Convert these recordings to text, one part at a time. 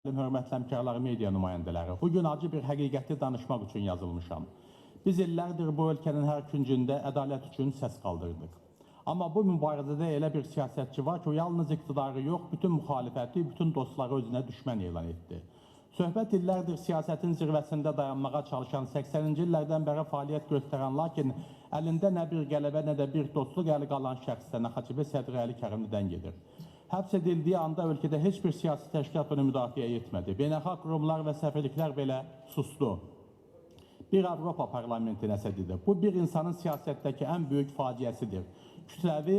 Hörmətli həmkarları, media nümayəndələri, bugün acı bir həqiqəti danışmaq üçün yazılmışam. Biz illərdir bu ölkənin hər küncündə ədalət üçün səs qaldırdıq. Amma bu mübarizədə elə bir siyasətçi var ki, o yalnız iqtidarı yox, bütün müxalifəti, bütün dostları özünə düşmən elan etdi. Söhbət illərdir siyasətin zirvəsində dayanmağa çalışan, 80-ci illərdən bəri fəaliyyət göstərən, lakin əlində nə bir qələbə, nə də bir dostluq əli qalan şəxslərə Xaçibi Sədri Əli Kərimlidən gedir. Həbs edildiyi anda ölkədə heç bir siyasi təşkilat onu müdafiə etmədi. Beynəlxalq qurumlar və səfirliklər belə sustu. Bir Avropa parlamenti nəsədidir. Bu, bir insanın siyasətdəki ən böyük faciəsidir. Kütləvi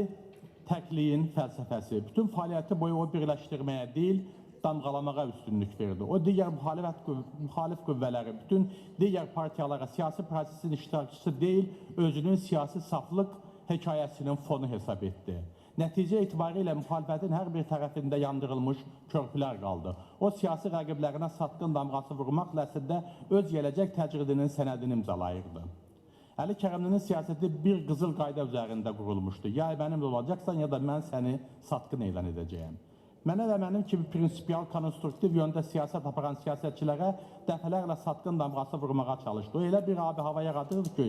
təkliyin fəlsəfəsi. Bütün fəaliyyəti boyu o birləşdirməyə deyil, damğalamağa üstünlük verdi. O, digər müxalif qüvvələri, bütün digər partiyalara siyasi prosesin iştirakçısı deyil, özünün siyasi saflıq hekayəsinin fonu hesab etdi. Nəticə itibarilə müxalifətin hər bir tərəfində yandırılmış körpülər qaldı. O, siyasi rəqiblərinə satqın damğası vurmaqla əslində öz gələcək təcridinin sənədini imzalayırdı. Əli Kərimlinin siyasəti bir qızıl qayda üzərində qurulmuşdu. Ya mənimlə olacaqsan, ya da mən səni satqın elan edəcəyəm. Mənə və mənim kimi prinsipial, konstruktiv yöndə siyasət aparan siyasətçilərə dəfələrlə satqın damğası vurmağa çalışdı. O, elə bir abi-hava yaradırdı ki,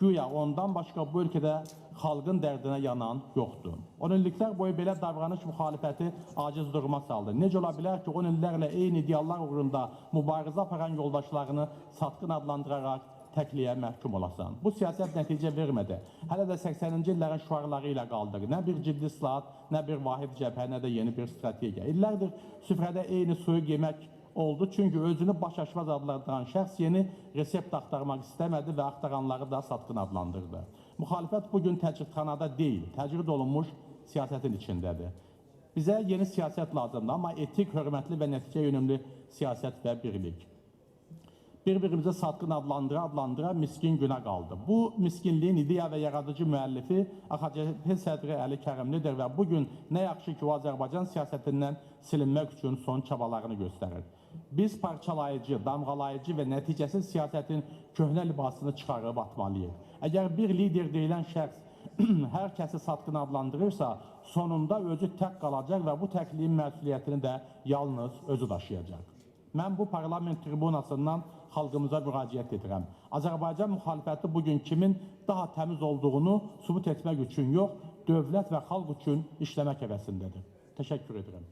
güya ondan başqa bu ölkədə xalqın dərdinə yanan yoxdur. 10 illiklər boyu belə davranış müxalifəti aciz duruma saldı. Necə ola bilər ki, 10 illərlə eyni ideallar uğrunda mübarizə aparan yoldaşlarını satqın adlandıraraq təkliyə məhkum olasan? Bu siyasət nəticə vermədi. Hələ də 80-ci illərin şüarları ilə qaldıq. Nə bir ciddi islahat, nə bir vahid cəbhə, nə də yeni bir strategiya. İllərdir süfrədə eyni suyu yemək oldu. Çünki özünü baş aşmaz adlandıran şəxs yeni resept axtarmaq istəmədi və axtaranları da satqın adlandırdı. Müxalifət bugün təcridxanada deyil, təcrid olunmuş siyasətin içindədir. Bizə yeni siyasət lazımdır, amma etik, hörmətli və nəticə yönümlü siyasət və birlik. Bir-birimizi satqın adlandıra miskin günə qaldı. Bu miskinliyin ideya və yaradıcı müəllifi AXCP sədri Əli Kərimlidir və bugün nə yaxşı ki, o Azərbaycan siyasətindən silinmək üçün son çabalarını göstərir. Biz parçalayıcı, damğalayıcı və nəticəsiz siyasətin köhnə libasını çıxarıb atmalıyıq. Əgər bir lider deyilən şəxs hər kəsi satqın adlandırırsa, sonunda özü tək qalacaq və bu təkliyin məsuliyyətini də yalnız özü daşıyacaq. Mən bu parlament tribunasından xalqımıza müraciət edirəm. Azərbaycan müxalifəti bugün kimin daha təmiz olduğunu sübut etmək üçün yox, dövlət və xalq üçün işləmək həvəsindədir. Təşəkkür edirəm.